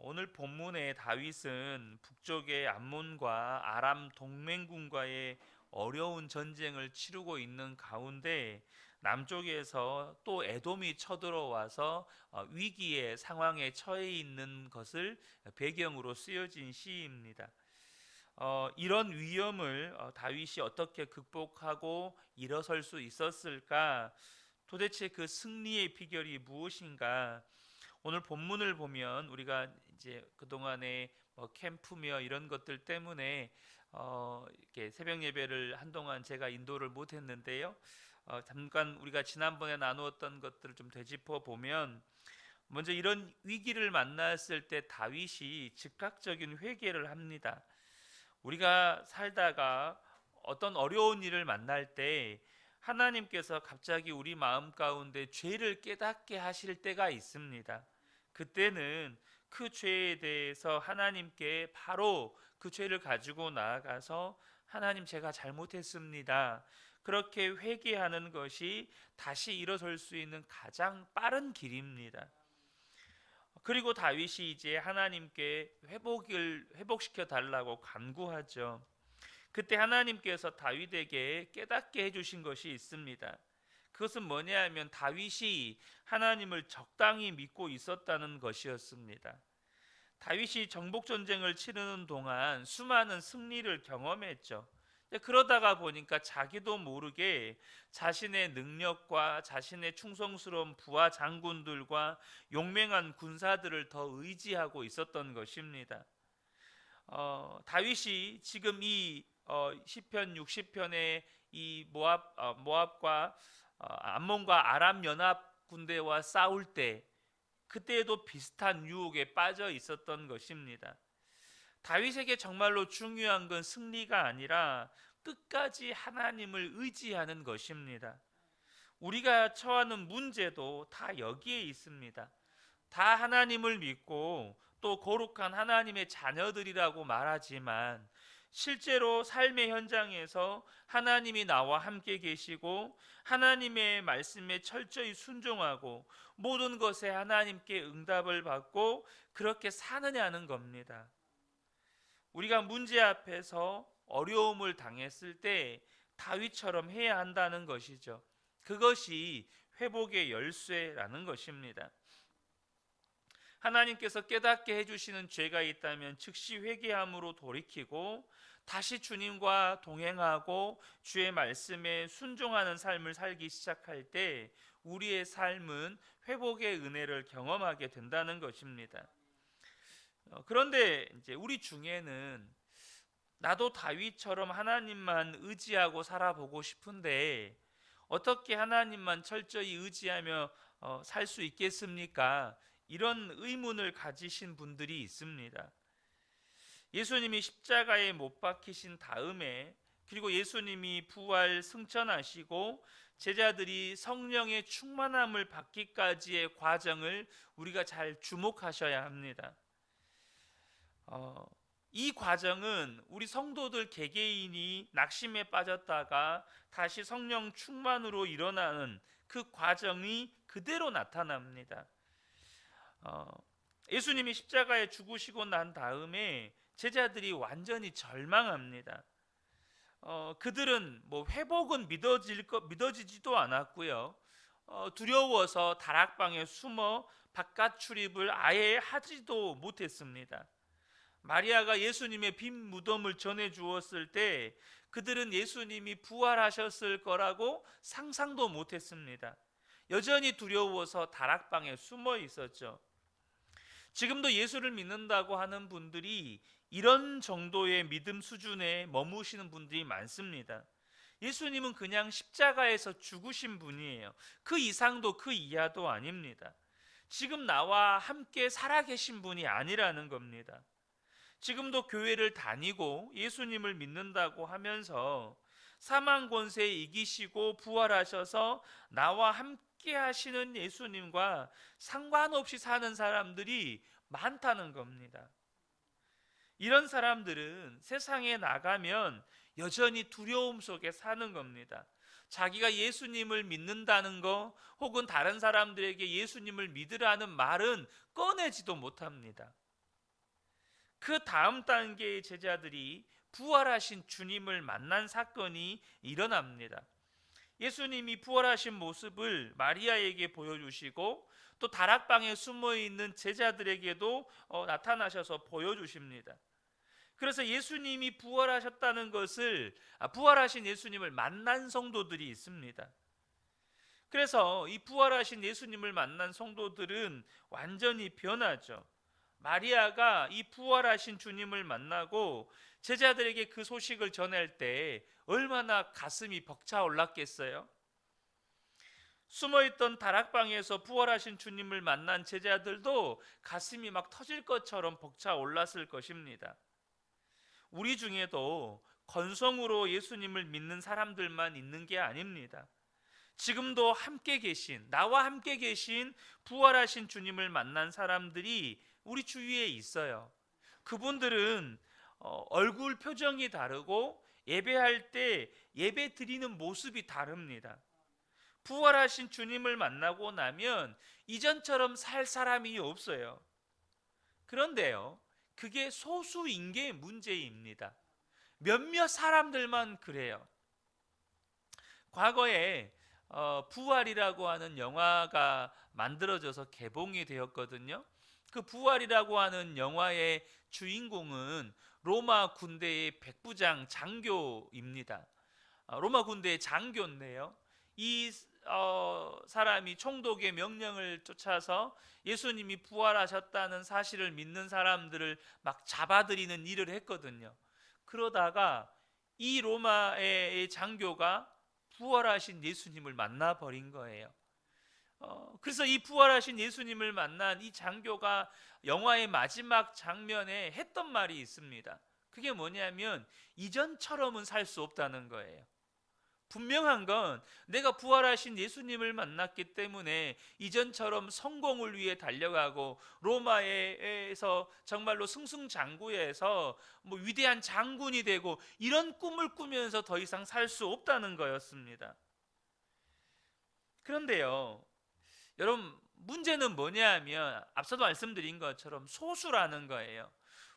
오늘 본문의 다윗은 북쪽의 암몬과 아람 동맹군과의 어려운 전쟁을 치르고 있는 가운데 남쪽에서 또 에돔이 쳐들어와서 위기의 상황에 처해 있는 것을 배경으로 쓰여진 시입니다. 이런 위험을 다윗이 어떻게 극복하고 일어설 수 있었을까? 도대체 그 승리의 비결이 무엇인가? 오늘 본문을 보면 우리가 이제 그동안에 캠프며 이런 것들 때문에 이렇게 새벽 예배를 한동안 제가 인도를 못 했는데요. 잠깐 우리가 지난번에 나누었던 것들을 좀 되짚어 보면, 먼저 이런 위기를 만났을 때 다윗이 즉각적인 회개를 합니다. 우리가 살다가 어떤 어려운 일을 만날 때 하나님께서 갑자기 우리 마음 가운데 죄를 깨닫게 하실 때가 있습니다. 그때는 그 죄에 대해서 하나님께 바로 그 죄를 가지고 나아가서, 하나님, 제가 잘못했습니다, 그렇게 회개하는 것이 다시 일어설 수 있는 가장 빠른 길입니다. 그리고 다윗이 이제 하나님께 회복시켜 달라고 간구하죠. 그때 하나님께서 다윗에게 깨닫게 해주신 것이 있습니다. 그것은 뭐냐 하면 다윗이 하나님을 적당히 믿고 있었다는 것이었습니다. 다윗이 정복전쟁을 치르는 동안 수많은 승리를 경험했죠. 그러다가 보니까 자기도 모르게 자신의 능력과 자신의 충성스러운 부하 장군들과 용맹한 군사들을 더 의지하고 있었던 것입니다. 다윗이 지금 이 시편 60편의 이 모압과 암몬과 아람 연합 군대와 싸울 때, 그때에도 비슷한 유혹에 빠져 있었던 것입니다. 다윗에게 정말로 중요한 건 승리가 아니라 끝까지 하나님을 의지하는 것입니다. 우리가 처하는 문제도 다 여기에 있습니다. 다 하나님을 믿고 또 거룩한 하나님의 자녀들이라고 말하지만, 실제로 삶의 현장에서 하나님이 나와 함께 계시고 하나님의 말씀에 철저히 순종하고 모든 것에 하나님께 응답을 받고 그렇게 사느냐는 겁니다. 우리가 문제 앞에서 어려움을 당했을 때 다윗처럼 해야 한다는 것이죠. 그것이 회복의 열쇠라는 것입니다. 하나님께서 깨닫게 해주시는 죄가 있다면 즉시 회개함으로 돌이키고 다시 주님과 동행하고 주의 말씀에 순종하는 삶을 살기 시작할 때 우리의 삶은 회복의 은혜를 경험하게 된다는 것입니다. 그런데 이제 우리 중에는 나도 다윗처럼 하나님만 의지하고 살아보고 싶은데 어떻게 하나님만 철저히 의지하며 살 수 있겠습니까? 이런 의문을 가지신 분들이 있습니다. 예수님이 십자가에 못 박히신 다음에, 그리고 예수님이 부활 승천하시고 제자들이 성령의 충만함을 받기까지의 과정을 우리가 잘 주목하셔야 합니다. 이 과정은 우리 성도들 개개인이 낙심에 빠졌다가 다시 성령 충만으로 일어나는 그 과정이 그대로 나타납니다. 예수님이 십자가에 죽으시고 난 다음에 제자들이 완전히 절망합니다. 그들은 회복은 믿어지지도 않았고요. 두려워서 다락방에 숨어 바깥 출입을 아예 하지도 못했습니다. 마리아가 예수님의 빈 무덤을 전해 주었을 때 그들은 예수님이 부활하셨을 거라고 상상도 못했습니다. 여전히 두려워서 다락방에 숨어 있었죠. 지금도 예수를 믿는다고 하는 분들이 이런 정도의 믿음 수준에 머무시는 분들이 많습니다. 예수님은 그냥 십자가에서 죽으신 분이에요. 그 이상도 그 이하도 아닙니다. 지금 나와 함께 살아계신 분이 아니라는 겁니다. 지금도 교회를 다니고 예수님을 믿는다고 하면서 사망 권세 이기시고 부활하셔서 나와 함께 하시는 예수님과 상관없이 사는 사람들이 많다는 겁니다. 이런 사람들은 세상에 나가면 여전히 두려움 속에 사는 겁니다. 자기가 예수님을 믿는다는 거, 혹은 다른 사람들에게 예수님을 믿으라는 말은 꺼내지도 못합니다. 그 다음 단계의 제자들이 부활하신 주님을 만난 사건이 일어납니다. 예수님이 부활하신 모습을 마리아에게 보여주시고 또 다락방에 숨어있는 제자들에게도 나타나셔서 보여주십니다. 그래서 예수님이 부활하셨다는 것을 부활하신 예수님을 만난 성도들이 있습니다. 그래서 이 부활하신 예수님을 만난 성도들은 완전히 변하죠. 마리아가 이 부활하신 주님을 만나고 제자들에게 그 소식을 전할 때 얼마나 가슴이 벅차올랐겠어요? 숨어있던 다락방에서 부활하신 주님을 만난 제자들도 가슴이 막 터질 것처럼 벅차올랐을 것입니다. 우리 중에도 건성으로 예수님을 믿는 사람들만 있는 게 아닙니다. 지금도 함께 계신, 나와 함께 계신 부활하신 주님을 만난 사람들이 우리 주위에 있어요. 그분들은 얼굴 표정이 다르고 예배할 때 예배 드리는 모습이 다릅니다. 부활하신 주님을 만나고 나면 이전처럼 살 사람이 없어요. 그런데요, 그게 소수인 게 문제입니다. 몇몇 사람들만 그래요. 과거에 부활이라고 하는 영화가 만들어져서 개봉이 되었거든요. 그 부활이라고 하는 영화의 주인공은 로마 군대의 백부장 장교입니다. 로마 군대의 장교인데요. 이 사람이 총독의 명령을 쫓아서 예수님이 부활하셨다는 사실을 믿는 사람들을 막 잡아들이는 일을 했거든요. 그러다가 이 로마의 장교가 부활하신 예수님을 만나버린 거예요. 그래서 이 부활하신 예수님을 만난 이 장교가 영화의 마지막 장면에 했던 말이 있습니다. 그게 뭐냐면 이전처럼은 살 수 없다는 거예요. 분명한 건 내가 부활하신 예수님을 만났기 때문에 이전처럼 성공을 위해 달려가고 로마에서 정말로 승승장구해서 위대한 장군이 되고 이런 꿈을 꾸면서 더 이상 살 수 없다는 거였습니다. 그런데요, 여러분, 문제는 뭐냐 하면 앞서도 말씀드린 것처럼 소수라는 거예요.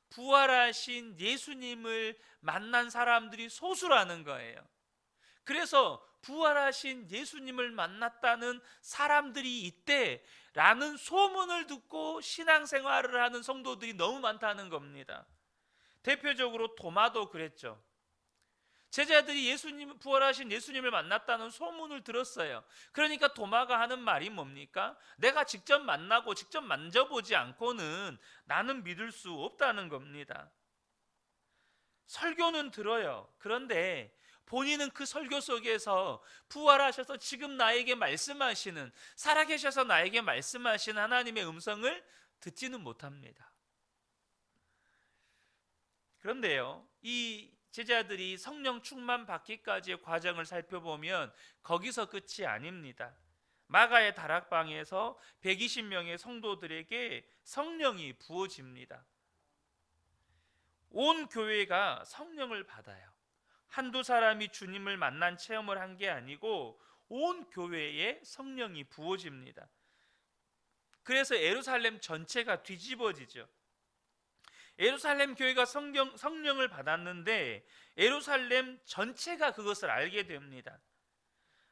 부활하신 예수님을 만난 사람들이 소수라는 거예요. 그래서 부활하신 예수님을 만났다는 사람들이 있대라는 소문을 듣고 신앙생활을 하는 성도들이 너무 많다는 겁니다. 대표적으로 도마도 그랬죠. 제자들이 부활하신 예수님을 만났다는 소문을 들었어요. 그러니까 도마가 하는 말이 뭡니까? 내가 직접 만나고 직접 만져보지 않고는 나는 믿을 수 없다는 겁니다. 설교는 들어요. 그런데 본인은 그 설교 속에서 부활하셔서 지금 나에게 말씀하시는, 살아계셔서 나에게 말씀하신 하나님의 음성을 듣지는 못합니다. 그런데요, 이 제자들이 성령 충만 받기까지의 과정을 살펴보면 거기서 끝이 아닙니다. 마가의 다락방에서 120명의 성도들에게 성령이 부어집니다. 온 교회가 성령을 받아요. 한두 사람이 주님을 만난 체험을 한 게 아니고 온 교회에 성령이 부어집니다. 그래서 예루살렘 전체가 뒤집어지죠. 예루살렘 교회가 성령을 받았는데 예루살렘 전체가 그것을 알게 됩니다.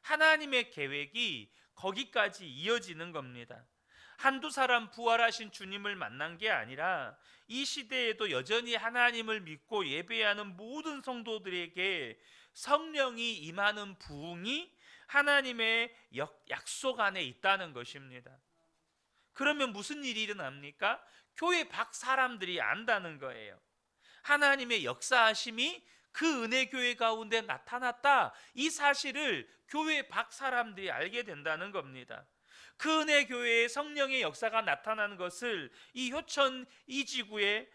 하나님의 계획이 거기까지 이어지는 겁니다. 한두 사람 부활하신 주님을 만난 게 아니라 이 시대에도 여전히 하나님을 믿고 예배하는 모든 성도들에게 성령이 임하는 부흥이 하나님의 약속 안에 있다는 것입니다. 그러면 무슨 일이 일어납니까? 교회 밖 사람들이 안다는 거예요. 하나님의 역사하심이 그 은혜 교회 가운데 나타났다, 이 사실을 교회 밖 사람들이 알게 된다는 겁니다. 그 은혜 교회에 성령의 역사가 나타나는 것을 이 효천 지구에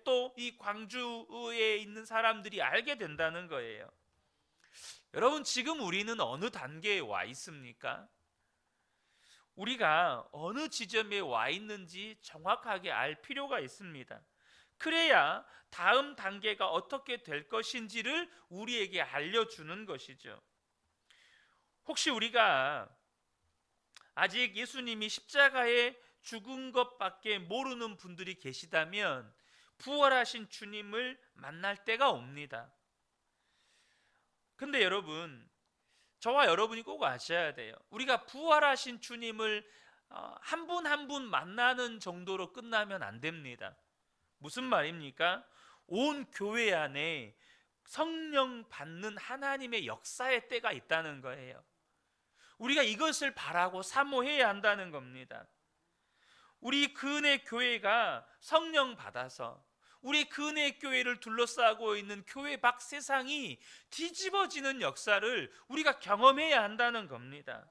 또 이 광주에 있는 사람들이 알게 된다는 거예요. 여러분, 지금 우리는 어느 단계에 와 있습니까? 우리가 어느 지점에 와 있는지 정확하게 알 필요가 있습니다. 그래야 다음 단계가 어떻게 될 것인지를 우리에게 알려주는 것이죠. 혹시 우리가 아직 예수님이 십자가에 죽은 것밖에 모르는 분들이 계시다면 부활하신 주님을 만날 때가 옵니다. 근데 여러분, 저와 여러분이 꼭 아셔야 돼요. 우리가 부활하신 주님을 한 분 한 분 만나는 정도로 끝나면 안 됩니다. 무슨 말입니까? 온 교회 안에 성령 받는 하나님의 역사의 때가 있다는 거예요. 우리가 이것을 바라고 사모해야 한다는 겁니다. 우리 근혜 교회가 성령 받아서 우리 근혜 교회를 둘러싸고 있는 교회 밖 세상이 뒤집어지는 역사를 우리가 경험해야 한다는 겁니다.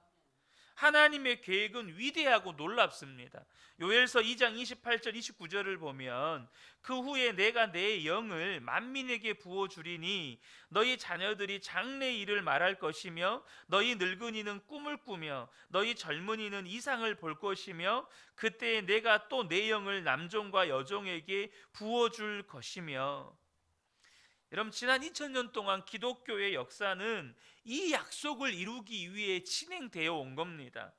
하나님의 계획은 위대하고 놀랍습니다. 요엘서 2장 28절 29절을 보면 그 후에 내가 내 영을 만민에게 부어주리니 너희 자녀들이 장래 일을 말할 것이며 너희 늙은이는 꿈을 꾸며 너희 젊은이는 이상을 볼 것이며 그때 내가 또 내 영을 남종과 여종에게 부어줄 것이며. 여러분, 지난 2000년 동안 기독교의 역사는 이 약속을 이루기 위해 진행되어 온 겁니다.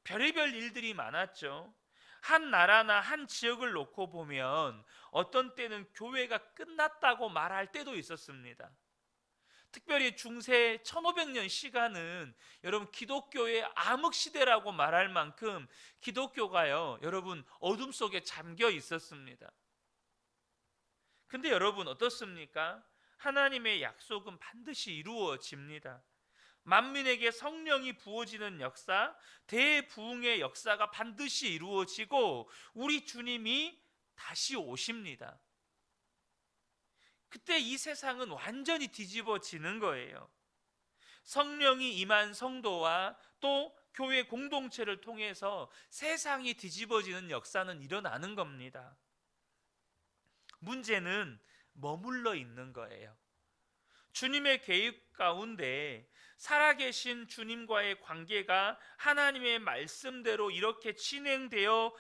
별의별 일들이 많았죠. 한 나라나 한 지역을 놓고 보면 어떤 때는 교회가 끝났다고 말할 때도 있었습니다. 특별히 중세 1500년 시간은 여러분 기독교의 암흑시대라고 말할 만큼 기독교가요, 여러분 어둠 속에 잠겨 있었습니다. 근데 여러분 어떻습니까? 하나님의 약속은 반드시 이루어집니다. 만민에게 성령이 부어지는 역사, 대부흥의 역사가 반드시 이루어지고 우리 주님이 다시 오십니다. 그때 이 세상은 완전히 뒤집어지는 거예요. 성령이 임한 성도와 또 교회 공동체를 통해서 세상이 뒤집어지는 역사는 일어나는 겁니다. 문제는 머물러 있는 거예요. 주님의 계획 가운데 살아계신 주님과의 관계가 하나님의 말씀대로 이렇게 진행되어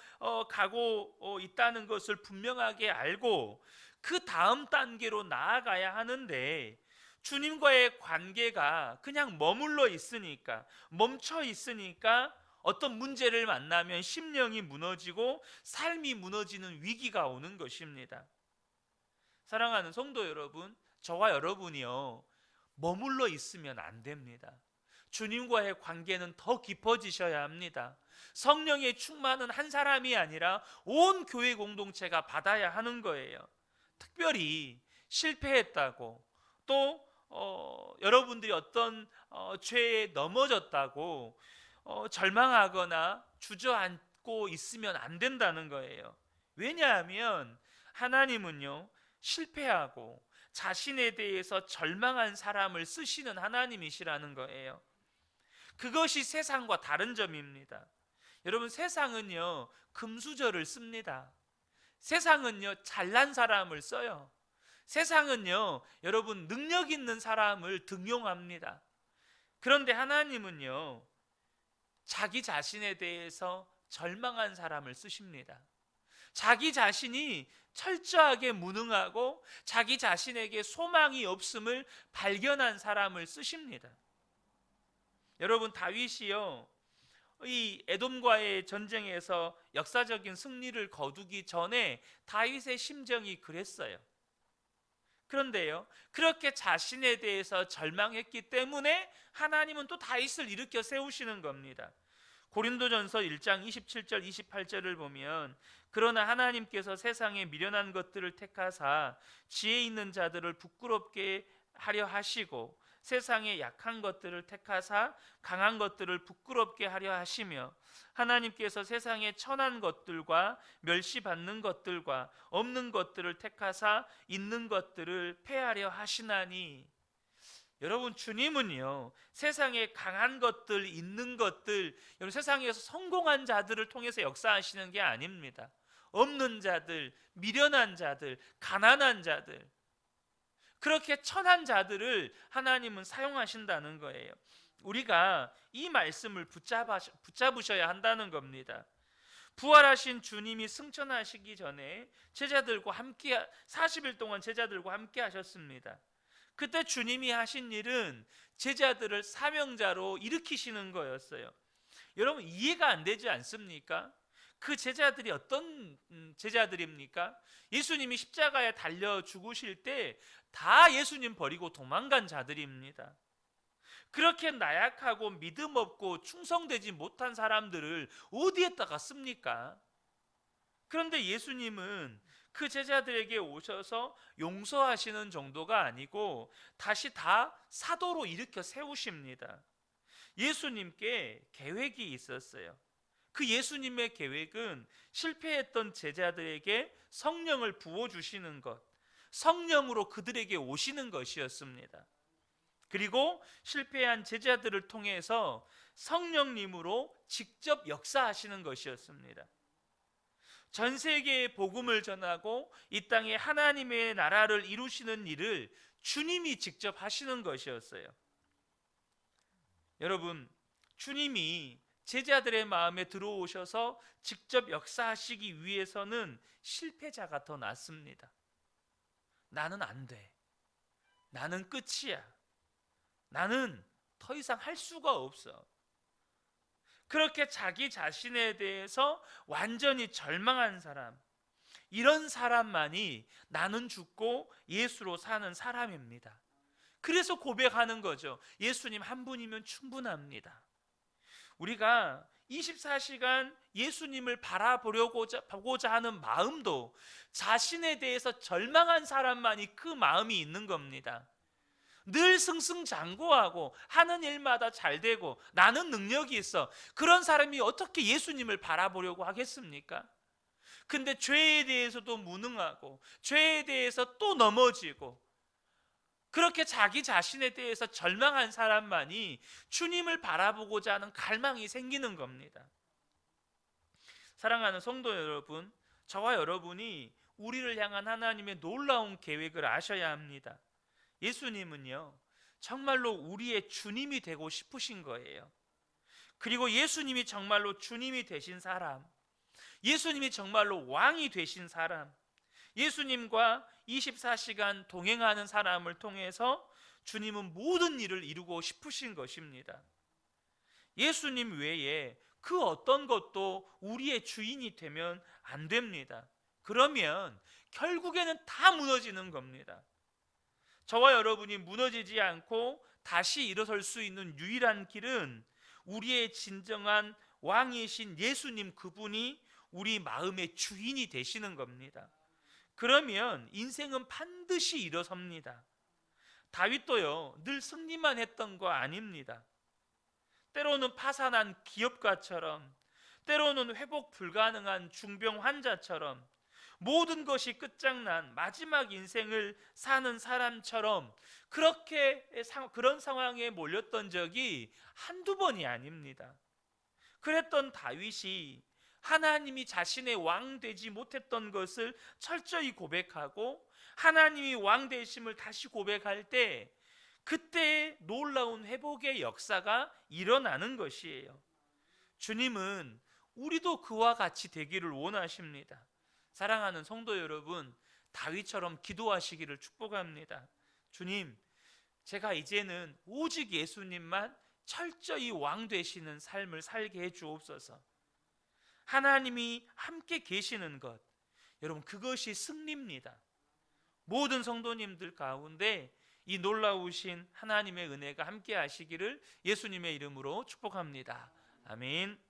가고 있다는 것을 분명하게 알고 그 다음 단계로 나아가야 하는데, 주님과의 관계가 그냥 머물러 있으니까, 멈춰 있으니까 어떤 문제를 만나면 심령이 무너지고 삶이 무너지는 위기가 오는 것입니다. 사랑하는 성도 여러분, 저와 여러분이요, 머물러 있으면 안 됩니다. 주님과의 관계는 더 깊어지셔야 합니다. 성령의 충만은 한 사람이 아니라 온 교회 공동체가 받아야 하는 거예요. 특별히 실패했다고, 또 여러분들이 어떤 죄에 넘어졌다고 절망하거나 주저앉고 있으면 안 된다는 거예요. 왜냐하면 하나님은요, 실패하고 자신에 대해서 절망한 사람을 쓰시는 하나님이시라는 거예요. 그것이 세상과 다른 점입니다. 여러분, 세상은요 금수저를 씁니다. 세상은요 잘난 사람을 써요. 세상은요 여러분 능력 있는 사람을 등용합니다. 그런데 하나님은요 자기 자신에 대해서 절망한 사람을 쓰십니다. 자기 자신이 철저하게 무능하고 자기 자신에게 소망이 없음을 발견한 사람을 쓰십니다. 여러분, 다윗이요 이 에돔과의 전쟁에서 역사적인 승리를 거두기 전에 다윗의 심정이 그랬어요. 그런데요, 그렇게 자신에 대해서 절망했기 때문에 하나님은 또 다윗을 일으켜 세우시는 겁니다. 고린도전서 1장 27절 28절을 보면 그러나 하나님께서 세상에 미련한 것들을 택하사 지혜 있는 자들을 부끄럽게 하려 하시고 세상에 약한 것들을 택하사 강한 것들을 부끄럽게 하려 하시며 하나님께서 세상에 천한 것들과 멸시받는 것들과 없는 것들을 택하사 있는 것들을 폐하려 하시나니. 여러분, 주님은요 세상에 강한 것들, 있는 것들, 여러분 세상에서 성공한 자들을 통해서 역사하시는 게 아닙니다. 없는 자들, 미련한 자들, 가난한 자들, 그렇게 천한 자들을 하나님은 사용하신다는 거예요. 우리가 이 말씀을 붙잡으셔야 한다는 겁니다. 부활하신 주님이 승천하시기 전에 제자들과 함께 40일 동안 제자들과 함께 하셨습니다. 그때 주님이 하신 일은 제자들을 사명자로 일으키시는 거였어요. 여러분, 이해가 안 되지 않습니까? 그 제자들이 어떤 제자들입니까? 예수님이 십자가에 달려 죽으실 때 다 예수님 버리고 도망간 자들입니다. 그렇게 나약하고 믿음 없고 충성되지 못한 사람들을 어디에다가 씁니까? 그런데 예수님은 그 제자들에게 오셔서 용서하시는 정도가 아니고 다시 다 사도로 일으켜 세우십니다. 예수님께 계획이 있었어요. 그 예수님의 계획은 실패했던 제자들에게 성령을 부어주시는 것, 성령으로 그들에게 오시는 것이었습니다. 그리고 실패한 제자들을 통해서 성령님으로 직접 역사하시는 것이었습니다. 전 세계에 복음을 전하고 이 땅에 하나님의 나라를 이루시는 일을 주님이 직접 하시는 것이었어요. 여러분, 주님이 제자들의 마음에 들어오셔서 직접 역사하시기 위해서는 실패자가 더 낫습니다. 나는 안 돼. 나는 끝이야. 나는 더 이상 할 수가 없어. 그렇게 자기 자신에 대해서 완전히 절망한 사람, 이런 사람만이 나는 죽고 예수로 사는 사람입니다. 그래서 고백하는 거죠. 예수님 한 분이면 충분합니다. 우리가 24시간 예수님을 바라보고자 하는 마음도 자신에 대해서 절망한 사람만이 그 마음이 있는 겁니다. 늘 승승장구하고 하는 일마다 잘 되고 나는 능력이 있어. 그런 사람이 어떻게 예수님을 바라보려고 하겠습니까? 근데 죄에 대해서도 무능하고 죄에 대해서 또 넘어지고 그렇게 자기 자신에 대해서 절망한 사람만이 주님을 바라보고자 하는 갈망이 생기는 겁니다. 사랑하는 성도 여러분, 저와 여러분이 우리를 향한 하나님의 놀라운 계획을 아셔야 합니다. 예수님은요, 정말로 우리의 주님이 되고 싶으신 거예요. 그리고 예수님이 정말로 주님이 되신 사람, 예수님이 정말로 왕이 되신 사람, 예수님과 24시간 동행하는 사람을 통해서 주님은 모든 일을 이루고 싶으신 것입니다. 예수님 외에 그 어떤 것도 우리의 주인이 되면 안 됩니다. 그러면 결국에는 다 무너지는 겁니다. 저와 여러분이 무너지지 않고 다시 일어설 수 있는 유일한 길은 우리의 진정한 왕이신 예수님 그분이 우리 마음의 주인이 되시는 겁니다. 그러면 인생은 반드시 일어섭니다. 다윗도요, 늘 승리만 했던 거 아닙니다. 때로는 파산한 기업가처럼, 때로는 회복 불가능한 중병 환자처럼, 모든 것이 끝장난 마지막 인생을 사는 사람처럼 그런 상황에 몰렸던 적이 한두 번이 아닙니다. 그랬던 다윗이 하나님이 자신의 왕 되지 못했던 것을 철저히 고백하고 하나님이 왕 되심을 다시 고백할 때 그때 놀라운 회복의 역사가 일어나는 것이에요. 주님은 우리도 그와 같이 되기를 원하십니다. 사랑하는 성도 여러분, 다윗처럼 기도하시기를 축복합니다. 주님, 제가 이제는 오직 예수님만 철저히 왕 되시는 삶을 살게 해 주옵소서. 하나님이 함께 계시는 것, 여러분 그것이 승리입니다. 모든 성도님들 가운데 이 놀라우신 하나님의 은혜가 함께 하시기를 예수님의 이름으로 축복합니다. 아멘.